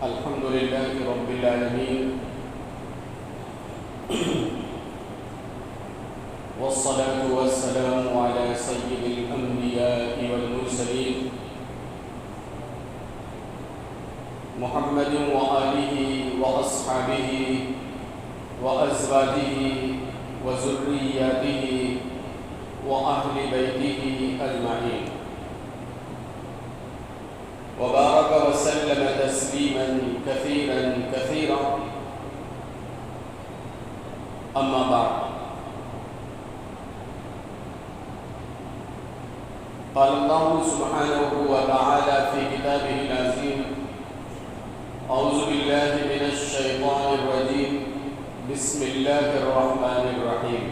الحمد لله رب العالمين والصلاة والسلام على سيد الأنبياء والمرسلين محمد وآله وأصحابه وأزواجه وذرياته وأهل بيته أجمعين وبارك وسلم تسليما كثيرا كثيرا أما بعد قال الله سبحانه وتعالى في كتابه العظيم أعوذ بالله من الشيطان الرجيم بسم الله الرحمن الرحيم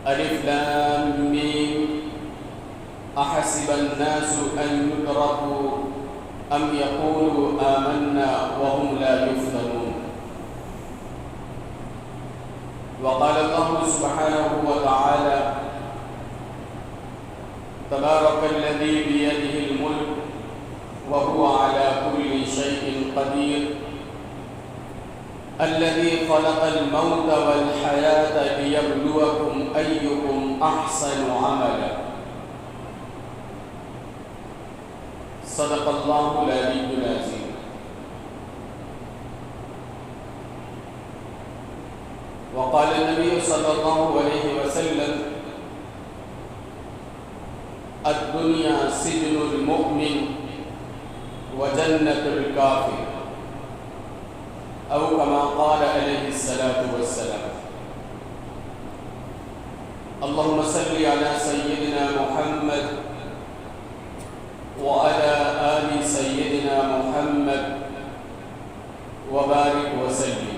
ألف لام ميم أحسب الناس أن يتركوا أم يقولوا آمنا وهم لا يفتنون وقال الله سبحانه وتعالى تبارك الذي بيده الملك وهو على كل شيء قدير الذي خلق الموت والحياة ليبلوكم أيكم أحسن عملا صدق الله العلي العظيم. وقال النبي صلى الله عليه وسلم الدنيا سجن المؤمن وجنة الكافر أو كما قال عليه الصلاة والسلام. اللهم صل على سيدنا محمد وعلى آل سيدنا محمد وبارك وسلم.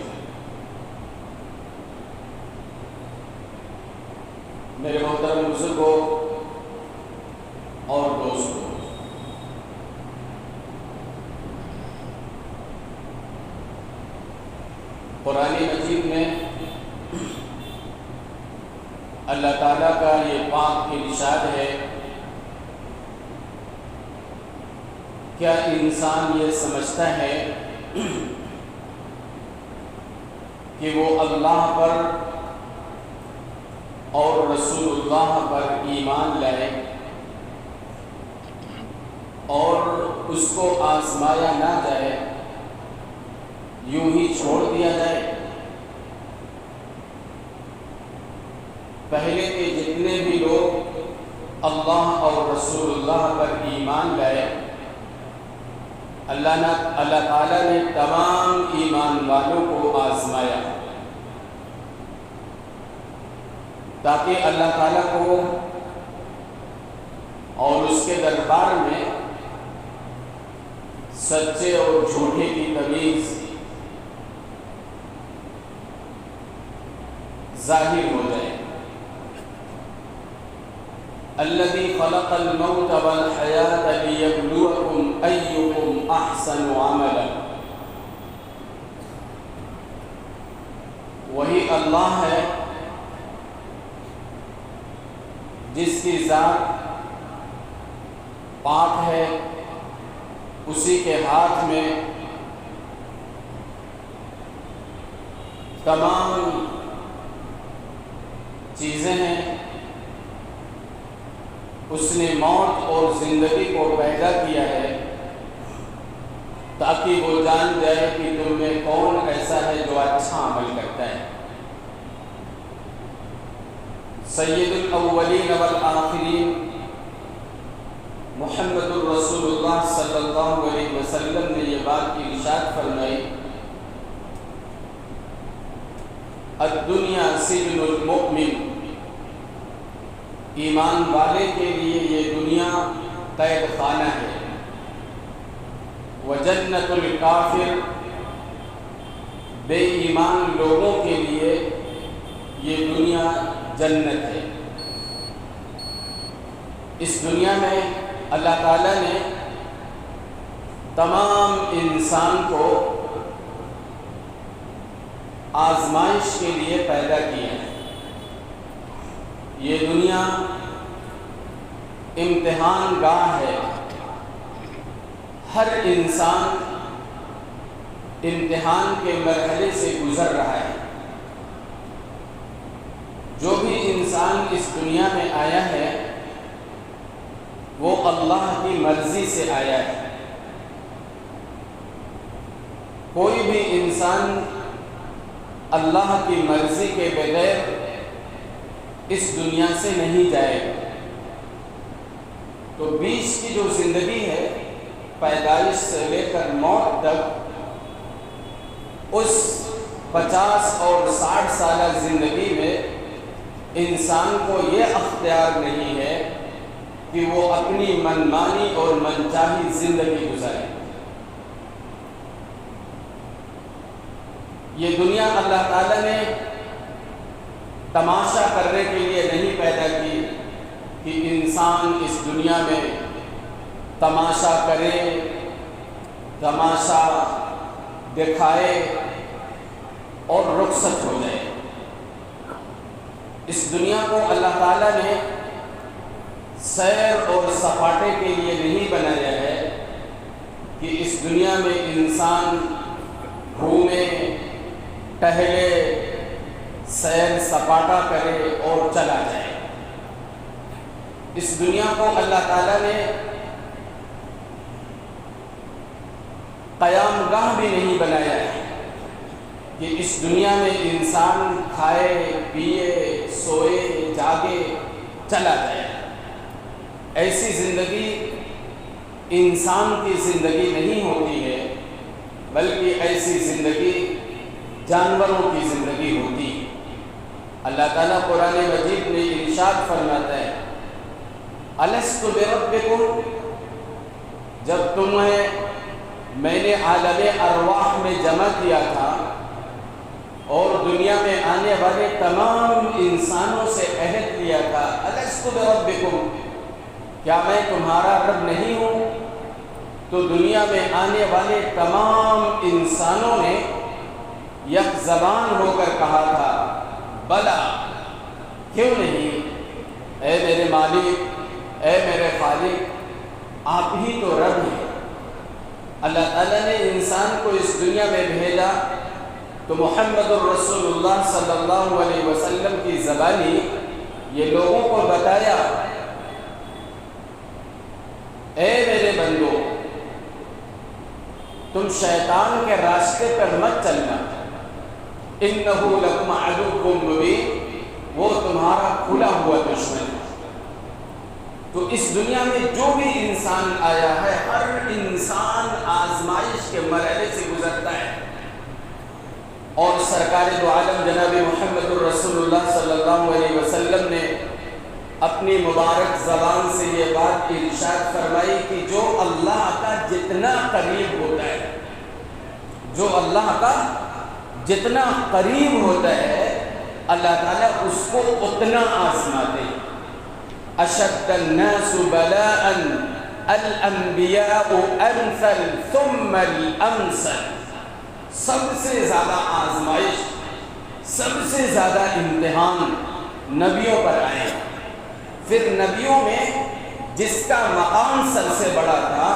میرے محترم بزرگوں اور دوستوں، قرآن مجید میں اللہ تعالیٰ کا یہ پاک ارشاد ہے، کیا انسان یہ سمجھتا ہے کہ وہ اللہ پر اور رسول اللہ پر ایمان لائے اور اس کو آزمایا نہ جائے، یوں ہی چھوڑ دیا جائے؟ پہلے کے جتنے بھی لوگ اللہ اور رسول اللہ پر ایمان لائے، اللہ تعالیٰ نے تمام ایمان والوں کو آزمایا تاکہ اللہ تعالیٰ کو اور اس کے دربار میں سچے اور جھوٹے کی تمیز ظاہر ہو جائے۔ الذي خلق الموت والحياة ليبلوكم أيكم أحسن عملا، وہی اللہ ہے جس کی ذات پاک ہے، اسی کے ہاتھ میں تمام چیزیں ہیں۔ اس نے موت اور زندگی کو پیدا کیا ہے تاکہ وہ جان جائے کہ تم میں کون ایسا ہے جو اچھا عمل کرتا ہے۔ سید الاولین والآخرین محمد الرسول اللہ صلی اللہ علیہ وسلم نے یہ بات ارشاد فرمائی، الدنیا سجن المؤمن، ایمان والے کے لیے یہ دنیا قید خانہ ہے، وجنت الکافر، بے ایمان لوگوں کے لیے یہ دنیا جنت ہے۔ اس دنیا میں اللہ تعالیٰ نے تمام انسان کو آزمائش کے لیے پیدا کیا ہے۔ یہ دنیا امتحان گاہ ہے، ہر انسان امتحان کے مرحلے سے گزر رہا ہے۔ جو بھی انسان اس دنیا میں آیا ہے وہ اللہ کی مرضی سے آیا ہے۔ کوئی بھی انسان اللہ کی مرضی کے بغیر اس دنیا سے نہیں جائے گا۔ تو بیچ کی جو زندگی ہے، پیدائش سے لے کر موت تک، اس 50 اور 60 سالہ زندگی میں انسان کو یہ اختیار نہیں ہے کہ وہ اپنی منمانی اور منچاہی زندگی گزارے۔ یہ دنیا اللہ تعالیٰ نے تماشا کرنے کے لیے نہیں پیدا کی کہ انسان اس دنیا میں تماشا کرے، تماشا دکھائے اور رخصت ہو جائے۔ اس دنیا کو اللہ تعالیٰ نے سیر اور سپاٹے کے لیے نہیں بنایا ہے کہ اس دنیا میں انسان گھومے، ٹہلے، سیر سپاٹا کرے اور چلا جائے۔ اس دنیا کو اللہ تعالیٰ نے قیام گاہ بھی نہیں بنایا ہے کہ اس دنیا میں انسان کھائے، پیے، سوئے، جاگے، چلا جائے۔ ایسی زندگی انسان کی زندگی نہیں ہوتی ہے، بلکہ ایسی زندگی جانوروں کی زندگی ہوتی ہے۔ اللہ تعالیٰ قرآن مجید میں ارشاد فرماتا ہے، الست بربکم، جب تمہیں میں نے عالم ارواح میں جمع کیا تھا اور دنیا میں آنے والے تمام انسانوں سے عہد لیا تھا، الست بربکم، کیا میں تمہارا رب نہیں ہوں؟ تو دنیا میں آنے والے تمام انسانوں نے یک زبان ہو کر کہا تھا، بلا، کیوں نہیں، اے میرے مالک، اے میرے خالق، آپ ہی تو رب ہیں۔ اللہ تعالیٰ نے انسان کو اس دنیا میں بھیجا تو محمد الرسول اللہ صلی اللہ علیہ وسلم کی زبانی یہ لوگوں کو بتایا، اے میرے بندو، تم شیطان کے راستے پر مت چلنا، انہو لکم عدو مبین، وہ تمہارا کھلا ہوا دشمن ہے۔ تو اس دنیا میں جو بھی انسان آیا ہے، ہر انسان آزمائش کے مرحلے سے گزرتا ہے، اور سرکار دو عالم جناب محمد الرسول اللہ صلی اللہ علیہ وسلم نے اپنی مبارک زبان سے یہ بات ارشاد فرمائی کہ جو اللہ کا جتنا قریب ہوتا ہے، جو اللہ کا جتنا قریب ہوتا ہے، اللہ تعالیٰ اس کو اتنا آزماتے ہیں۔ اشد الناس بلاء الانبیاء امثل ثم الامثل، سب سے زیادہ آزمائش، سب سے زیادہ امتحان نبیوں پر آئے، پھر نبیوں میں جس کا مقام سب سے بڑا تھا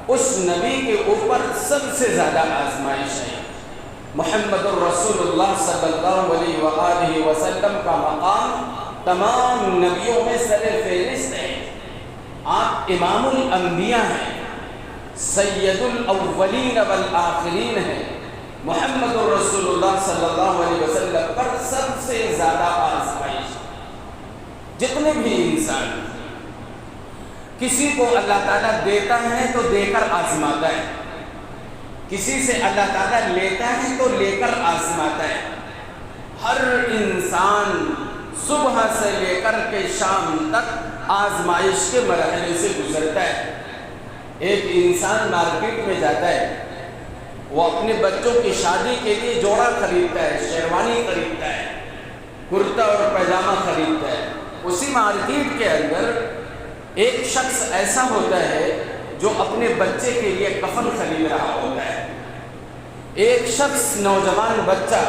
اس نبی کے اوپر سب سے زیادہ آزمائش ہے۔ محمد الرسول اللہ صلی اللہ علیہ وآلہ وسلم کا مقام تمام نبیوں میں سر فہرست ہے۔ آپ امام الانبیاء ہیں، سید الاولین والآخرین ہیں۔ محمد الرسول اللہ صلی اللہ علیہ وسلم پر سب سے زیادہ آزمائش۔ جتنے بھی انسان کسی کو اللہ تعالیٰ دیتا ہے تو دے کر آزماتا ہے، کسی سے اللہ تعالیٰ لیتا ہے تو لے کر آزماتا ہے۔ ہر انسان صبح سے لے کر کے شام تک آزمائش کے مرحلے سے گزرتا ہے۔ ایک انسان مارکیٹ میں جاتا ہے، وہ اپنے بچوں کی شادی کے لیے جوڑا خریدتا ہے، شیروانی خریدتا ہے، کرتا اور پیجامہ خریدتا ہے۔ اسی مارکیٹ کے اندر ایک شخص ایسا ہوتا ہے جو اپنے بچے کے لیے کفن خرید رہا ہوتا ہے۔ ایک شخص نوجوان بچہ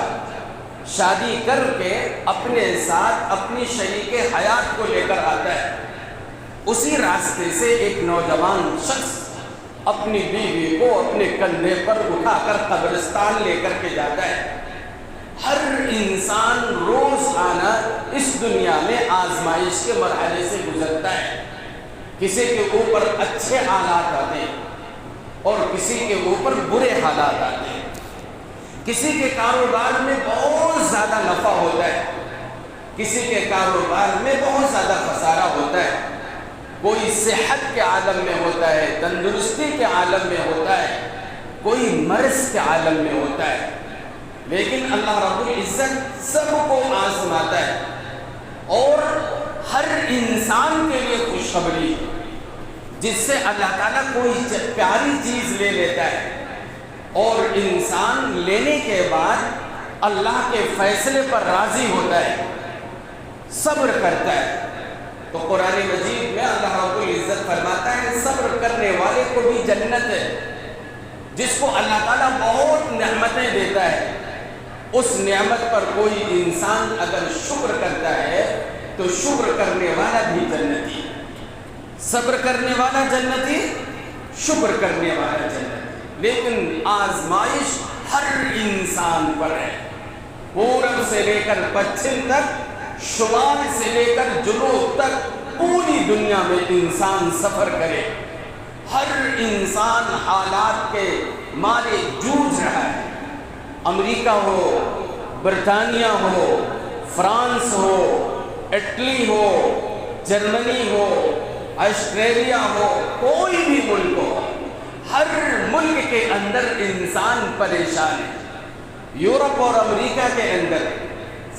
شادی کر کے اپنے ساتھ اپنی شریک حیات کو لے کر آتا ہے۔ اسی راستے سے ایک نوجوان شخص اپنی بیوی کو اپنے کندھے پر اٹھا کر قبرستان لے کر کے جاتا ہے۔ ہر انسان روزانہ اس دنیا میں آزمائش کے مرحلے سے گزرتا ہے۔ کسی کے اوپر اچھے حالات آتے ہیں اور کسی کے اوپر برے حالات آتے ہیں۔ کسی کے کاروبار میں بہت زیادہ نفع ہوتا ہے، کسی کے کاروبار میں بہت زیادہ خسارہ ہوتا ہے۔ کوئی صحت کے عالم میں ہوتا ہے، تندرستی کے عالم میں ہوتا ہے، کوئی مرض کے عالم میں ہوتا ہے، لیکن اللہ رب العزت سب کو آزماتا ہے۔ اور ہر انسان کے لیے خوشخبری، جس سے اللہ تعالیٰ کوئی پیاری چیز لے لیتا ہے اور انسان لینے کے بعد اللہ کے فیصلے پر راضی ہوتا ہے، صبر کرتا ہے۔ تو قرآن مجید میں اللہ رب العزت فرماتا ہے صبر کرنے والے کو بھی جنت ہے۔ جس کو اللہ تعالیٰ بہت نعمتیں دیتا ہے، اس نعمت پر کوئی انسان اگر شکر کرتا ہے تو شکر کرنے والا بھی جنتی، صبر کرنے والا جنتی، شکر کرنے والا جنتی۔ لیکن آزمائش ہر انسان پر ہے، پورب سے لے کر پچھم تک، شمال سے لے کر جنوب تک، پوری دنیا میں انسان سفر کرے۔ ہر انسان حالات کے مارے جوجھ رہا ہے۔ امریکہ ہو، برطانیہ ہو، فرانس ہو، اٹلی ہو، جرمنی ہو، آسٹریلیا ہو، کوئی بھی ملک ہو، ہر ملک کے اندر انسان پریشان ہے۔ یورپ اور امریکہ کے اندر،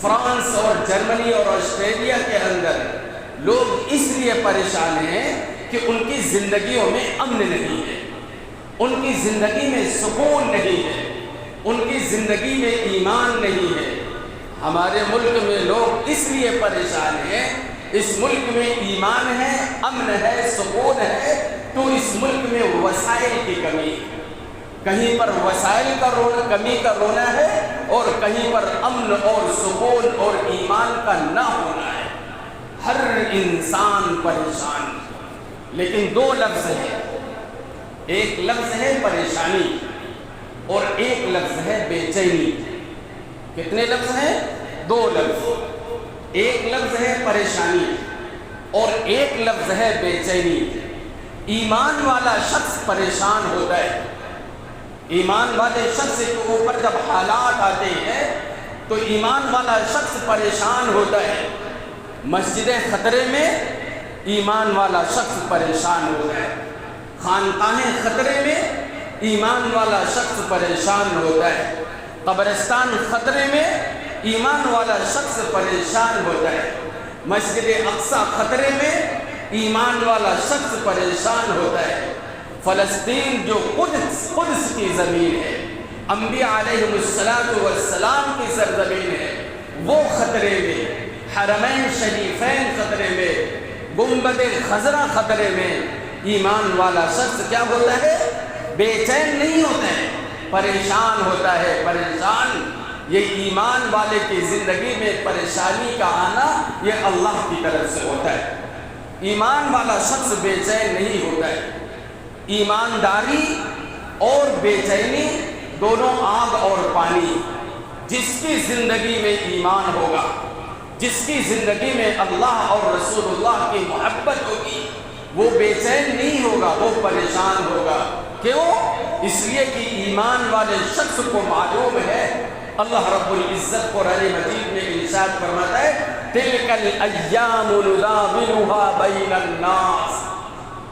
فرانس اور جرمنی اور آسٹریلیا کے اندر لوگ اس لیے پریشان ہیں کہ ان کی زندگیوں میں امن نہیں ہے، ان کی زندگی میں سکون نہیں ہے، ان کی زندگی میں ایمان نہیں ہے۔ ہمارے ملک میں لوگ اس لیے پریشان ہیں، اس ملک میں ایمان ہے، امن ہے، سکون ہے، تو اس ملک میں وسائل کی کمی ہے۔ کہیں پر وسائل کا کمی کا رونا ہے اور کہیں پر امن اور سکون اور ایمان کا نہ ہونا ہے۔ ہر انسان پریشان، لیکن دو لفظ ہیں، ایک لفظ ہے پریشانی اور ایک لفظ ہے بے چینی۔ کتنے لفظ ہیں؟ دو لفظ، ایک لفظ ہے پریشانی اور ایک لفظ ہے بے چینی۔ ایمان والا شخص پریشان ہوتا ہے، ایمان والے شخص کے اوپر جب حالات آتے ہیں تو ایمان والا شخص پریشان ہوتا ہے۔ مسجد خطرے میں ایمان والا شخص پریشان ہوتا ہے، خانقاہیں خطرے میں ایمان والا شخص پریشان ہوتا ہے، قبرستان خطرے میں ایمان والا شخص پریشان ہوتا ہے، مسجد اقصی خطرے میں ایمان والا شخص پریشان ہوتا ہے، فلسطین جو قدس کی زمین ہے، انبیاء علیہم السلام کی سرزمین ہے، وہ خطرے میں، حرمین شریفین خطرے میں، گنبد خضرا خطرے میں، ایمان والا شخص کیا ہوتا ہے؟ بے چین نہیں ہوتا ہے، پریشان ہوتا ہے، پریشان۔ یہ ایمان والے کی زندگی میں پریشانی کا آنا یہ اللہ کی طرف سے ہوتا ہے۔ ایمان والا شخص بے چین نہیں ہوتا ہے۔ ایمانداری اور بے چینی دونوں آگ اور پانی۔ جس کی زندگی میں ایمان ہوگا، جس کی زندگی میں اللہ اور رسول اللہ کی محبت ہوگی، وہ بے چین نہیں ہوگا، وہ پریشان ہوگا۔ کیوں؟ اس لیے کہ ایمان والے شخص کو معلوم ہے، اللہ رب العزت قرآن مجید میں ارشاد فرماتا ہے تِلْكَ الْأَيَّامُ نُدَاوِلُهَا بَيْنَ النَّاسِ،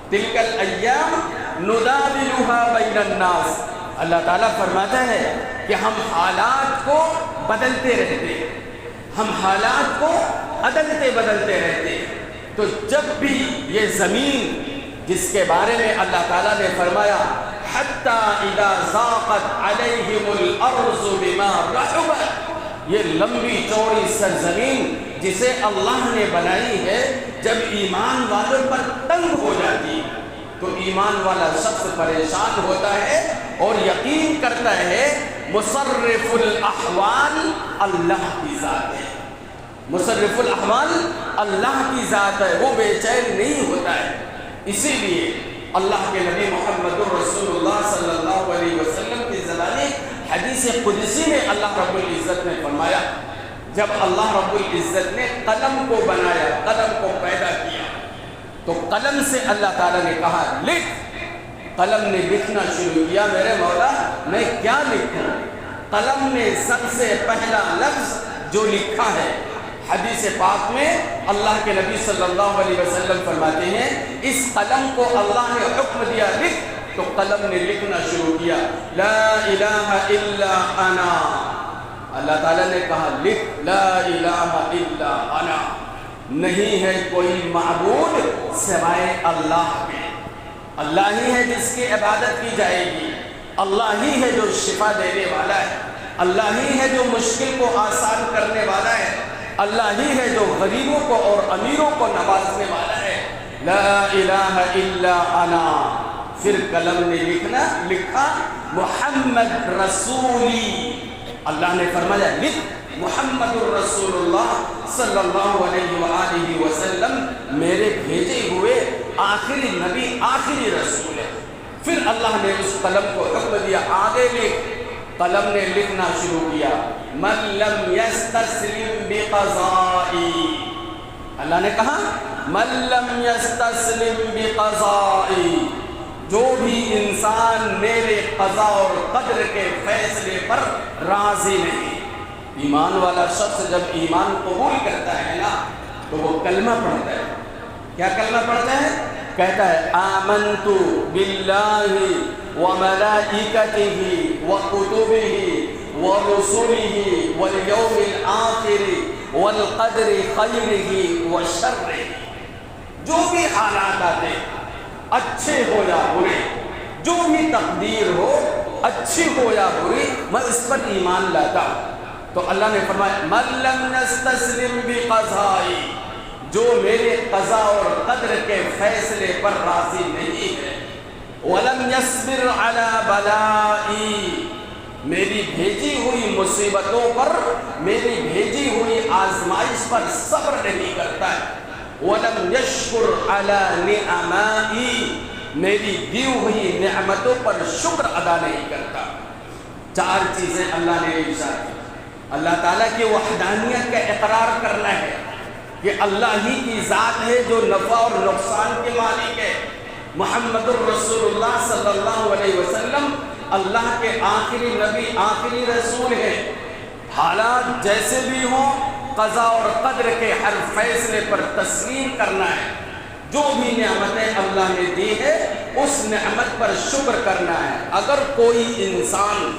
تِلْكَ الْأَيَّامُ نُدَاوِلُهَا بَيْنَ النَّاسِ۔ اللہ تعالیٰ فرماتا ہے کہ ہم حالات کو بدلتے رہتے ہیں، ہم حالات کو بدلتے رہتے ہیں۔ تو جب بھی یہ زمین جس کے بارے میں اللہ تعالیٰ نے فرمایا حَتَّى إِذَا ضَاقَتْ عَلَيْهِمُ الْأَرْضُ بِمَا رَحُبَتْ، یہ لمبی چوڑی سرزمین جسے اللہ نے بنائی ہے، جب ایمان والوں پر تنگ ہو جاتی تو ایمان والا شخص پریشان ہوتا ہے اور یقین کرتا ہے مصرف الاحوال اللہ کی ذات ہے، مصرف الاحوال اللہ کی ذات ہے، وہ بے چین نہیں ہوتا ہے۔ اسی لیے اللہ کے نبی محمد رسول حدیث قدسی میں اللہ رب العزت نے فرمایا، جب اللہ رب العزت نے قلم کو بنایا، قلم کو پیدا کیا، تو قلم سے اللہ تعالیٰ نے کہا لکھ۔ قلم نے لکھنا شروع کیا، میرے مولا میں کیا لکھوں؟ قلم نے سب سے پہلا لفظ جو لکھا ہے، حدیث پاک میں اللہ کے نبی صلی اللہ علیہ وسلم فرماتے ہیں اس قلم کو اللہ نے حکم دیا لکھ، تو قلم نے لکھنا شروع کیا، لا الہ الا انا۔ اللہ تعالیٰ نے کہا لکھ، لا الہ الا انا، نہیں ہے کوئی معبود سوائے اللہ کے، اللہ ہی ہے جس کی عبادت کی جائے گی، اللہ ہی ہے جو شفا دینے والا ہے، اللہ ہی ہے جو مشکل کو آسان کرنے والا ہے، اللہ ہی ہے جو غریبوں کو اور امیروں کو نوازنے والا ہے، لا الہ الا انا۔ پھر قلم نے لکھا محمد رسولی، اللہ نے فرمایا لکھ محمد الرسول اللہ صلی اللہ علیہ وآلہ وسلم میرے بھیجے ہوئے آخری نبی، آخری رسول ہے۔ پھر اللہ نے اس قلم کو حکم دیا آگے لکھ، قلم نے لکھنا شروع کیا، من لم یستسلم بقضائی، اللہ نے کہا من لم یستسلم بقضائی، جو بھی انسان میرے قضا اور قدر کے فیصلے پر راضی نہیں۔ ایمان والا شخص جب ایمان قبول کرتا ہے نا تو وہ کلمہ پڑھتا ہے، کیا کلمہ پڑھتا ہے؟ کہتا ہے آمنت باللہ وملائکتہ وکتبہ ورسلہ والیوم الآخر والقدر خیرہ وشرہ۔ جو بھی حالات آتے اچھے ہو یا برے، جو بھی تقدیر ہو اچھی ہو یا بری، میں اس پر ایمان لاتا ہوں۔ تو اللہ نے فرمایا من لم یستسلم بقضائی، جو میرے قضا اور قدر کے فیصلے پر راضی نہیں ہے، ولم یصبر علی بلائی، میری بھیجی ہوئی مصیبتوں پر، میری بھیجی ہوئی آزمائش پر صبر نہیں کرتا ہے، وَلَمْ يَشْكُرْ عَلَى نِعَمَائِي، میری دی ہوئی نعمتوں پر شکر ادا نہیں کرتا۔ چار چیزیں اللہ نے ارشاد کی۔ اللہ تعالیٰ کی وحدانیت کا اقرار کرنا ہے کہ اللہ ہی کی ذات ہے جو نفع اور نقصان کے مالک ہے، محمد الرسول اللہ صلی اللہ علیہ وسلم اللہ کے آخری نبی، آخری رسول ہے۔ حالات جیسے بھی ہوں قضا اور قدر کے ہر فیصلے پر تسلیم کرنا ہے، جو بھی نعمتیں اللہ نے دی ہے اس نعمت پر شکر کرنا ہے۔ اگر کوئی انسان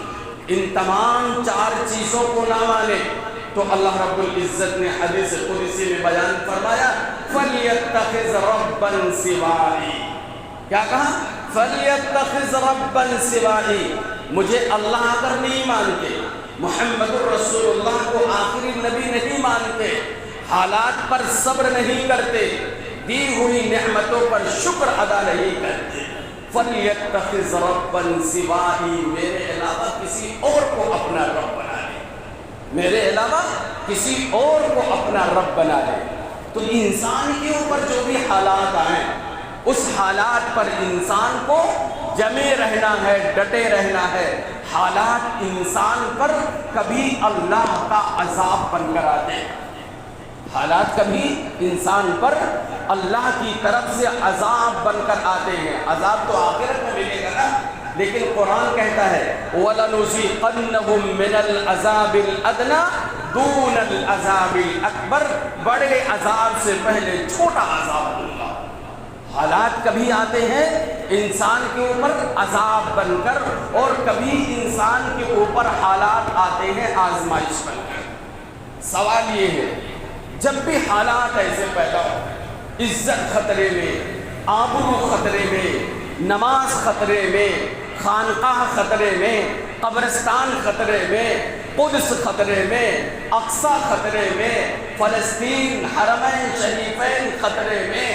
ان تمام چار چیزوں کو نہ مانے تو اللہ رب العزت نے حدیث قدسی میں بیان فرمایا فَلْيَتَّخِذْ رَبًّا سِوَائِي، کیا کہا؟ فَلْيَتَّخِذْ رَبًّا سِوَائِي، مجھے اللہ اگر نہیں مانتے، محمد الرسول اللہ کو آخری نبی نہیں مانتے، حالات پر صبر نہیں کرتے، دی ہوئی نعمتوں پر شکر ادا نہیں کرتے، فَلْيَتَّخِذْ رَبًّا سِوَائِي، میرے علاوہ کسی اور کو اپنا رب بنا لے، میرے علاوہ کسی اور کو اپنا رب بنا لے۔ تو انسان کے اوپر جو بھی حالات آئیں اس حالات پر انسان کو جمے رہنا ہے، ڈٹے رہنا ہے۔ حالات انسان پر کبھی اللہ کا عذاب بن کر آتے ہیں، حالات کبھی انسان پر اللہ کی طرف سے عذاب بن کر آتے ہیں۔ عذاب تو آخرت میں ملے گا نا، لیکن قرآن کہتا ہے وَلَنُذِيقَنَّهُم مِّنَ الْعَذَابِ الْأَدْنَىٰ دُونَ الْعَذَابِ الْأَكْبَرِ، بڑے عذاب سے پہلے چھوٹا عذاب ہوگا۔ حالات کبھی آتے ہیں انسان کے اوپر عذاب بن کر، اور کبھی انسان کے اوپر حالات آتے ہیں آزمائش بن کر۔ سوال یہ ہے جب بھی حالات ایسے پیدا ہو، عزت خطرے میں، آبرو خطرے میں، نماز خطرے میں، خانقاہ خطرے میں، قبرستان خطرے میں، قدس خطرے میں، اقصی خطرے میں، فلسطین، حرمین شریفین خطرے میں،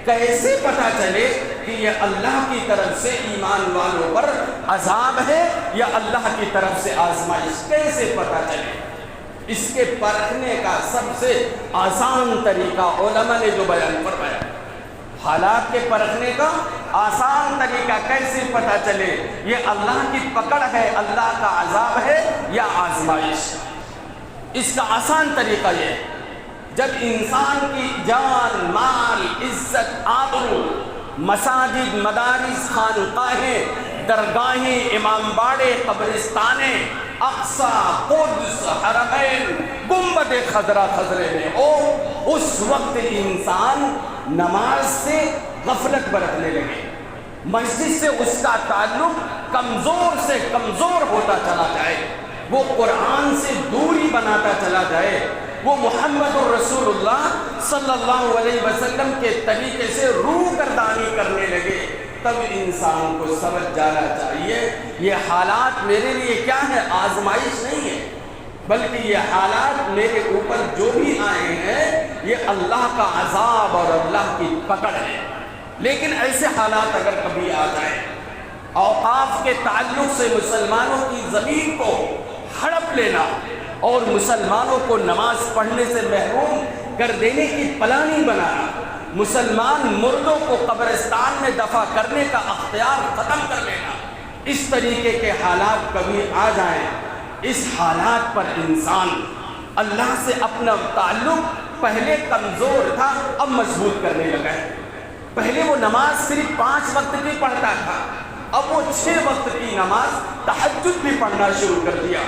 کیسے پتہ چلے کہ یہ اللہ کی طرف سے ایمان والوں پر عذاب ہے یا اللہ کی طرف سے آزمائش؟ کیسے پتہ چلے؟ اس کے پرکھنے کا سب سے آسان طریقہ علماء نے جو بیان فرمایا، حالات کے پرکھنے کا آسان طریقہ کیسے پتہ چلے یہ اللہ کی پکڑ ہے، اللہ کا عذاب ہے یا آزمائش؟ اس کا آسان طریقہ یہ ہے، جب انسان کی جان، مال، عزت، آبرو، مساجد، مدارس، خانقاہیں، درگاہیں، امام باڑے، قبرستانیں، اقصی، قدس، حرمین، گنبد خضرا خضرے میں ہو، اس وقت انسان نماز سے غفلت برتنے لگے، مسجد سے اس کا تعلق کمزور سے کمزور ہوتا چلا جائے، وہ قرآن سے دوری بناتا چلا جائے، وہ محمد الرسول اللہ صلی اللہ علیہ وسلم کے طریقے سے روگردانی کرنے لگے، تب انسان کو سمجھ جانا چاہیے یہ حالات میرے لیے کیا ہے؟ آزمائش نہیں ہے، بلکہ یہ حالات میرے اوپر جو بھی آئے ہیں یہ اللہ کا عذاب اور اللہ کی پکڑ ہے۔ لیکن ایسے حالات اگر کبھی آ جائیں، اوقاف کے تعلق سے مسلمانوں کی زمین کو ہڑپ لینا اور مسلمانوں کو نماز پڑھنے سے محروم کر دینے کی پلاننگ بنانا، مسلمان مردوں کو قبرستان میں دفن کرنے کا اختیار ختم کر لینا، اس طریقے کے حالات کبھی آ جائیں، اس حالات پر انسان اللہ سے اپنا تعلق پہلے کمزور تھا اب مضبوط کرنے لگا ہے۔ پہلے وہ نماز صرف 5 وقت کی پڑھتا تھا، اب وہ 6 وقت کی نماز تہجد بھی پڑھنا شروع کر دیا۔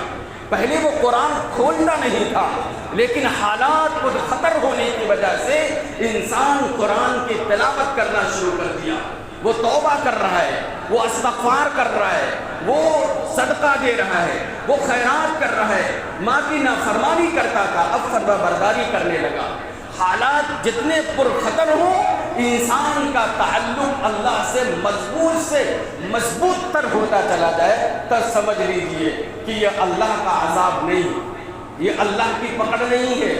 پہلے وہ قرآن کھولتا نہیں تھا، لیکن حالات خود خطر ہونے کی وجہ سے انسان قرآن کی تلاوت کرنا شروع کر دیا، وہ توبہ کر رہا ہے، وہ استغفار کر رہا ہے، وہ صدقہ دے رہا ہے، وہ خیرات کر رہا ہے، ماں کی نافرمانی کرتا تھا اب فرما برداری کرنے لگا۔ حالات جتنے پرخطر ہوں، انسان کا تعلق اللہ سے مضبوط تر ہوتا چلا جائے، تب سمجھ لیجئے کہ یہ اللہ کا عذاب نہیں، یہ اللہ کی پکڑ نہیں ہے،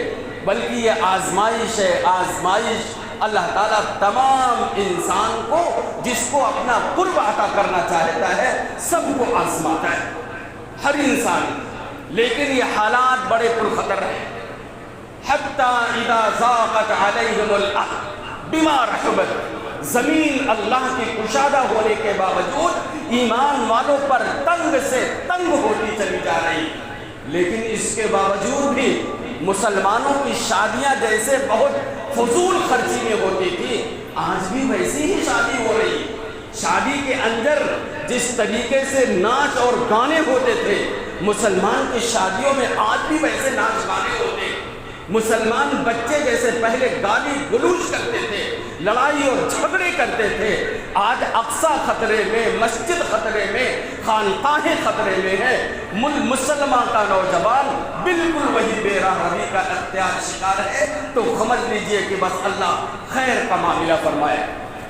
بلکہ یہ آزمائش ہے۔ آزمائش اللہ تعالیٰ تمام انسان کو جس کو اپنا قرب عطا کرنا چاہتا ہے سب کو آزماتا ہے، ہر انسان۔ لیکن یہ حالات بڑے پرخطر ہیں۔ حَتَّى إِذَا ضَاقَتْ عَلَيْهِمُ الْأَرْضُ بِمَا رَحُبَتْ، زمین اللہ کی کشادہ ہونے کے باوجود ایمان والوں پر تنگ سے تنگ ہوتی چلی جا رہی، لیکن اس کے باوجود بھی مسلمانوں کی شادیاں جیسے بہت فضول خرچی میں ہوتی تھی، آج بھی ویسی ہی شادی ہو رہی۔ شادی کے اندر جس طریقے سے ناچ اور گانے ہوتے تھے، مسلمان کی شادیوں میں آج بھی ویسے ناچ گانے ہوتے ہیں۔ مسلمان بچے جیسے پہلے گالی گلوچ کرتے تھے، لڑائی اور جھگڑے کرتے تھے، آج اقصی خطرے میں، مسجد خطرے میں، خانقاہیں خطرے میں ہے۔ مسلمان کا نوجوان بالکل وہی بے راہ روی کا اختیار شکار ہے، تو سمجھ لیجئے کہ بس اللہ خیر کا معاملہ فرمائے۔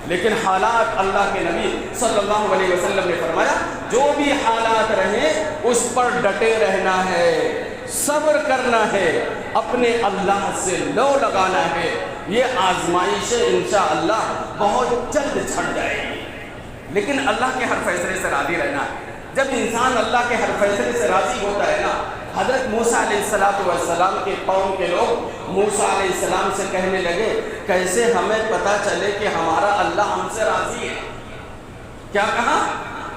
لیکن حالات، اللہ کے نبی صلی اللہ علیہ وسلم نے فرمایا جو بھی حالات رہیں اس پر ڈٹے رہنا ہے، صبر کرنا ہے، اپنے اللہ سے لو لگانا ہے، یہ آزمائش انشاءاللہ بہت جلد چھڑ جائے گی۔ لیکن اللہ کے ہر فیصلے سے راضی رہنا ہے۔ جب انسان اللہ کے ہر فیصلے سے راضی ہوتا ہے نا، حضرت موسیٰ علیہ السلام کے قوم کے لوگ موسیٰ علیہ السلام سے کہنے لگے کیسے ہمیں پتہ چلے کہ ہمارا اللہ ہم سے راضی ہے؟ کیا کہا؟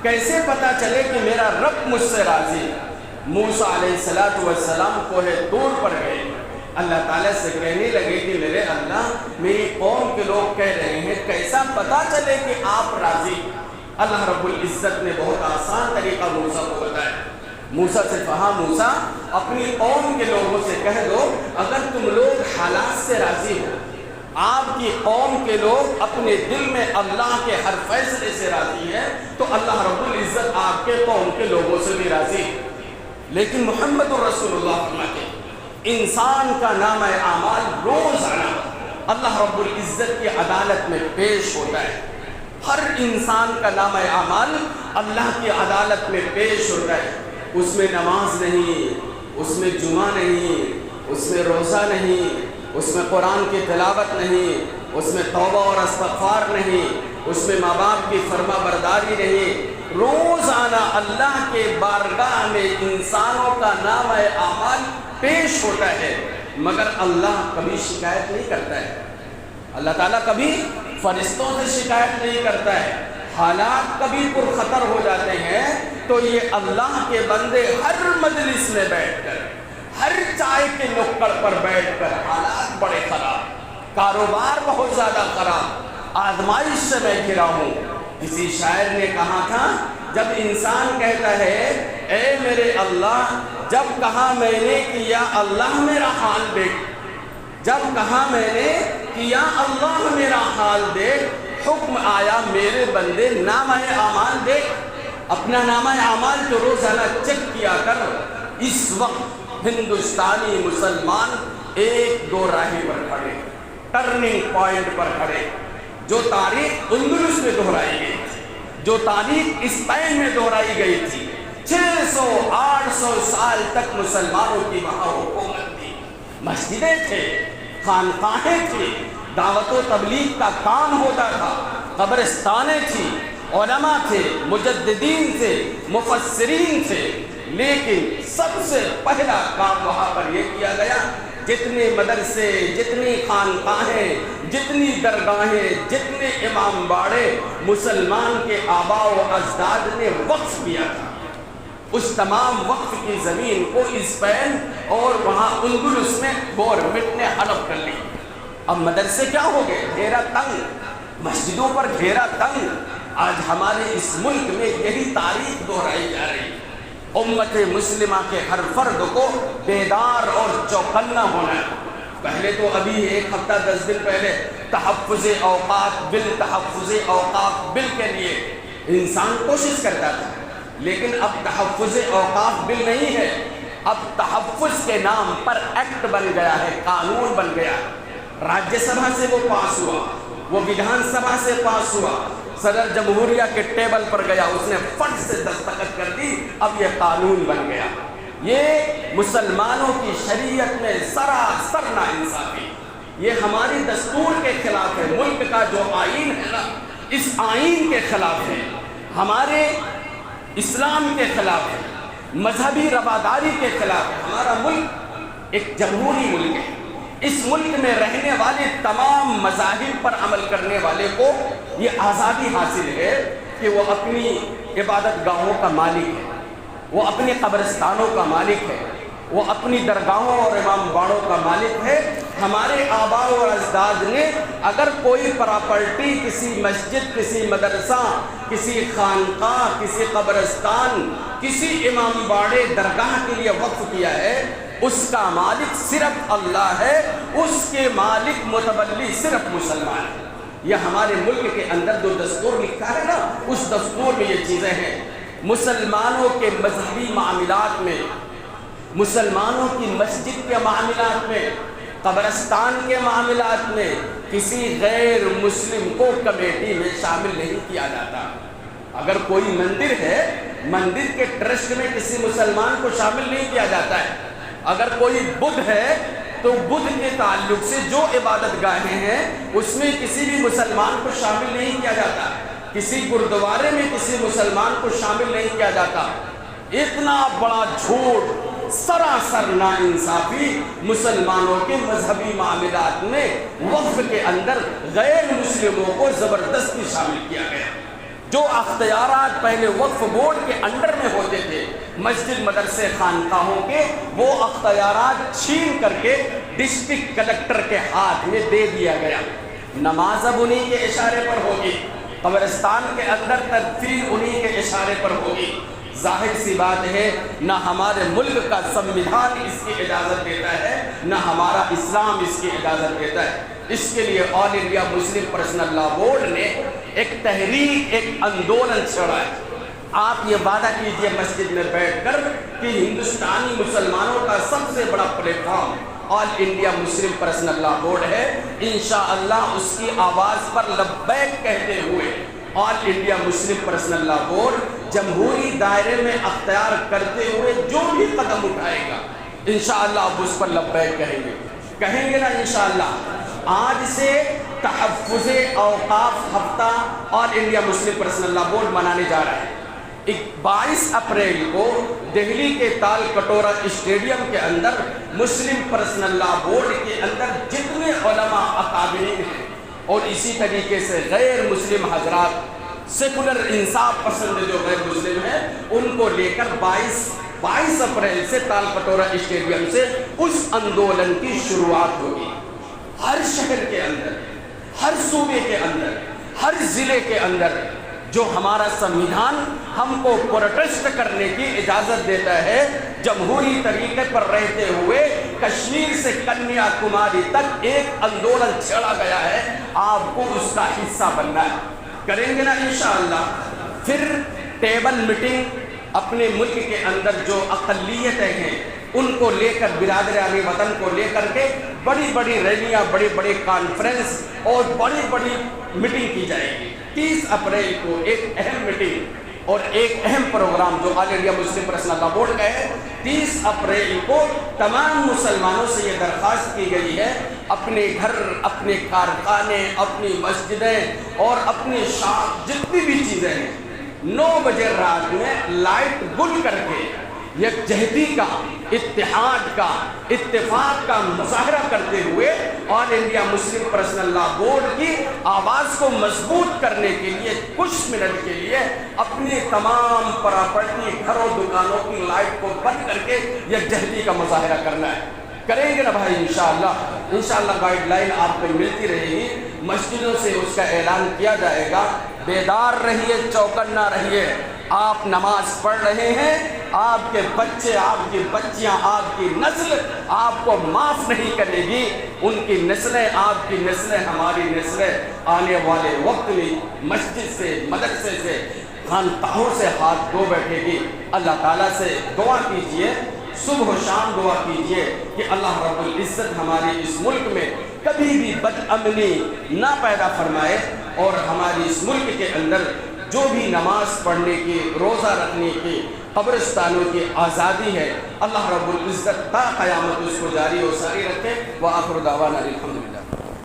کیسے پتہ چلے کہ میرا رب مجھ سے راضی ہے؟ موسیٰ علیہ السلام کوہ طور پر گئے، اللہ تعالیٰ سے کہنے لگے کہ میرے اللہ، میری قوم کے لوگ کہہ رہے ہیں کیسا پتہ چلے کہ آپ راضی؟ اللہ رب العزت نے بہت آسان طریقہ موسیٰ کو بتایا۔ موسیٰ سے کہا موسیٰ اپنی قوم کے لوگوں سے کہہ دو اگر تم لوگ حالات سے راضی ہو، آپ کی قوم کے لوگ اپنے دل میں اللہ کے ہر فیصلے سے راضی ہے، تو اللہ رب العزت آپ کے قوم کے لوگوں سے بھی راضی ہے۔ لیکن محمد الرسول اللہ فرماتے ہیں انسان کا نامہ اعمال روزانہ اللہ رب العزت کی عدالت میں پیش ہوتا ہے، ہر انسان کا نامہ اعمال اللہ کی عدالت میں پیش ہوتا ہے، اس میں نماز نہیں، اس میں جمعہ نہیں، اس میں روزہ نہیں، اس میں قرآن کی تلاوت نہیں، اس میں توبہ اور استغفار نہیں، اس میں ماں باپ کی فرما برداری نہیں۔ روزانہ اللہ کے بارگاہ میں انسانوں کا نامہ اعمال پیش ہوتا ہے، مگر اللہ کبھی شکایت نہیں کرتا ہے، اللہ تعالیٰ کبھی فرشتوں سے شکایت نہیں کرتا ہے، حالات کبھی پرخطر ہو جاتے ہیں تو یہ اللہ کے بندے ہر مجلس میں بیٹھ کر، ہر چائے کے نکڑ پر بیٹھ کر، حالات بڑے خراب، کاروبار بہت زیادہ خراب، آزمائش سے میں گھرا ہوں۔ کسی شاعر نے کہا تھا جب انسان کہتا ہے اے میرے اللہ، جب کہا میں نے کہ یا اللہ میرا حال دیکھ، جب کہا میں نے کہ یا اللہ میرا حال دیکھ، حکم آیا میرے بندے نامہ اعمال دیکھ، اپنا نامہ اعمال تو روزانہ چیک کیا کر۔ اس وقت ہندوستانی مسلمان ایک دو راہی پر کھڑے، ٹرننگ پوائنٹ پر کھڑے، جو تاریخ اندلس میں دہرائی گئی تھی، جو تاریخ اسپین میں دہرائی گئی تھی، 600-800 سال تک مسلمانوں کی وہاں حکومت تھی، مسجدیں تھے، خانقاہیں تھی، دعوت و تبلیغ کا کام ہوتا تھا، قبرستانیں تھی، علماء تھے، مجددین تھے، مفسرین تھے، لیکن سب سے پہلا کام وہاں پر یہ کیا گیا، جتنے مدرسے، جتنی خانقاہیں، جتنی درگاہیں، جتنے امام باڑے مسلمان کے آباء و اجداد نے وقف کیا تھا، اس تمام وقف کی زمین کو اسپین اور وہاں اندلس میں گورنمنٹ نے ہڑپ کر لی۔ اب مدرسے کیا ہو گئے؟ گھیرا تنگ، مسجدوں پر گھیرا تنگ۔ آج ہمارے اس ملک میں یہی تاریخ دہرائی جا رہی ہے۔ امت مسلمہ کے ہر فرد کو بیدار اور چوکنا ہونا ہے۔ پہلے تو ابھی 1 ہفتہ 10 دن پہلے تحفظ اوقات بل، تحفظ اوقات بل کے لیے انسان کوشش کرتا تھا، لیکن اب تحفظ اوقاف بل نہیں ہے، اب تحفظ کے نام پر ایکٹ بن گیا ہے، قانون بن گیا ہے۔ راجیہ سبھا سے وہ پاس ہوا، وہ ویدھان سبھا سے پاس ہوا، صدر جمہوریہ کے ٹیبل پر گیا، اس نے فٹ سے دستخط کر دی، اب یہ قانون بن گیا۔ یہ مسلمانوں کی شریعت میں سراسر ناانصافی، یہ ہماری دستور کے خلاف ہے، ملک کا جو آئین ہے نا، اس آئین کے خلاف ہے، ہمارے اسلام کے خلاف ہے، مذہبی رواداری کے خلاف ہے۔ ہمارا ملک ایک جمہوری ملک ہے، اس ملک میں رہنے والے تمام مذاہب پر عمل کرنے والے کو یہ آزادی حاصل ہے کہ وہ اپنی عبادت گاہوں کا مالک ہے، وہ اپنے قبرستانوں کا مالک ہے، وہ اپنی درگاہوں اور امام باڑوں کا مالک ہے۔ ہمارے آباء اور اجداد نے اگر کوئی پراپرٹی کسی مسجد، کسی مدرسہ، کسی خانقاہ، کسی قبرستان، کسی امام باڑے درگاہ کے لیے وقف کیا ہے، اس کا مالک صرف اللہ ہے، اس کے مالک متولی صرف مسلمان ہے۔ یہ ہمارے ملک کے اندر جو دستور لکھا ہے نا، اس دستور میں یہ چیزیں ہیں۔ مسلمانوں کے مذہبی معاملات میں، مسلمانوں کی مسجد کے معاملات میں، قبرستان کے معاملات میں کسی غیر مسلم کو کمیٹی میں شامل نہیں کیا جاتا۔ اگر کوئی مندر ہے، مندر کے ٹرسٹ میں کسی مسلمان کو شامل نہیں کیا جاتا ہے۔ اگر کوئی بدھ ہے تو بدھ کے تعلق سے جو عبادت گاہیں ہیں اس میں کسی بھی مسلمان کو شامل نہیں کیا جاتا، کسی گردوارے میں کسی مسلمان کو شامل نہیں کیا جاتا۔ اتنا بڑا جھوٹ، سراسر ناانصافی مسلمانوں کے مذہبی معاملات میں وقف کے اندر غیر مسلموں کو زبردستی شامل کیا گیا۔ جو اختیارات پہلے وقف بورڈ کے انڈر میں ہوتے تھے، مسجد، مدرسے، خانقاہوں کے، وہ اختیارات چھین کر کے ڈسٹرکٹ کلکٹر کے ہاتھ میں دے دیا گیا۔ نماز اب انہی کے اشارے پر ہوگی، قبرستان کے اندر تدفین انہی کے اشارے پر ہوگی۔ ظاہر سی بات ہے، نہ ہمارے ملک کا سمویدھان اس کی اجازت دیتا ہے، نہ ہمارا اسلام اس کی اجازت دیتا ہے۔ اس کے لیے آل انڈیا مسلم پرسنل لا بورڈ نے ایک تحریک، ایک اندولن چھڑا ہے۔ آپ یہ وعدہ کیجئے مسجد میں بیٹھ کر کہ ہندوستانی مسلمانوں کا سب سے بڑا پلیٹ فارم آل انڈیا مسلم پرسنل لا بورڈ ہے، انشاءاللہ اس کی آواز پر لبیک کہتے ہوئے آل انڈیا مسلم پرسنل لا بورڈ جمہوری دائرے میں اختیار کرتے ہوئے جو بھی قدم اٹھائے گا انشاءاللہ اب اس پر لبیک کہیں گے نا انشاءاللہ۔ آج سے تحفظ اوقاف ہفتہ آل انڈیا مسلم پرسنل لا بورڈ منانے جا رہا ہے۔ 22 اپریل کو دہلی کے تال کٹورا اسٹیڈیم کے اندر مسلم پرسنل لا بورڈ کے اندر جتنے علماء اکابرین ہیں اور اسی طریقے سے غیر مسلم حضرات، سیکولر انصاف پسند جو غیر مسلم ہیں، ان کو لے کر 22 اپریل سے تال پٹورا اسٹیڈیم سے اس اندولن کی شروعات ہوگی۔ ہر شہر کے اندر، ہر صوبے کے اندر، ہر ضلع کے اندر جو ہمارا سنویدھان ہم کو پروٹیسٹ کرنے کی اجازت دیتا ہے، جمہوری طریقے پر رہتے ہوئے کشمیر سے کنیا کماری تک ایک اندولن چھیڑا گیا ہے، آپ کو اس کا حصہ بننا ہے۔ کریں گے نا انشاءاللہ۔ پھر ٹیبل میٹنگ اپنے ملک کے اندر جو اقلیتیں ہیں ان کو لے کر، برادران وطن کو لے کر کے بڑی بڑی ریلیاں، بڑی بڑی کانفرنس اور بڑی بڑی میٹنگ کی جائے گی۔ 30 اپریل کو ایک اہم میٹنگ اور ایک اہم پروگرام جو آل انڈیا مسلم پرسنل لا بورڈ کا ہے، 30 اپریل کو تمام مسلمانوں سے یہ درخواست کی گئی ہے، اپنے گھر، اپنے کارخانے، اپنی مسجدیں اور اپنی شاپ، جتنی بھی چیزیں ہیں، 9 بجے رات میں لائٹ گل کر کے یکجہتی کا، اتحاد کا، اتفاق کا مظاہرہ کرتے ہوئے آل انڈیا مسلم پرسنل لا بورڈ کی آواز کو مضبوط کرنے کے لیے کچھ منٹ کے لیے اپنی تمام پراپرٹی، گھروں، دکانوں کی لائٹ کو بند کر کے یکجہتی کا مظاہرہ کرنا ہے۔ کریں گے نا بھائی انشاءاللہ۔ انشاءاللہ گائیڈ لائن آپ کو ملتی رہے گی، مسجدوں سے اس کا اعلان کیا جائے گا۔ بیدار رہیے، چوکنا رہیے۔ آپ نماز پڑھ رہے ہیں، آپ کے بچے، آپ کی بچیاں، آپ کی نسل آپ کو معاف نہیں کرے گی، ان کی نسلیں، آپ کی نسلیں، ہماری نسلیں آنے والے وقت میں مسجد سے، مدرسے سے، خانقاہوں سے ہاتھ دھو بیٹھے گی۔ اللہ تعالیٰ سے دعا کیجئے، صبح و شام دعا کیجئے کہ اللہ رب العزت ہماری اس ملک میں کبھی بھی بد امنی نہ پیدا فرمائے، اور ہماری اس ملک کے اندر جو بھی نماز پڑھنے کی، روزہ رکھنے کی، قبرستانوں کی آزادی ہے، اللہ رب العزت تا قیامت اس کو جاری و ساری رکھے۔ وآخر دعوانا الحمد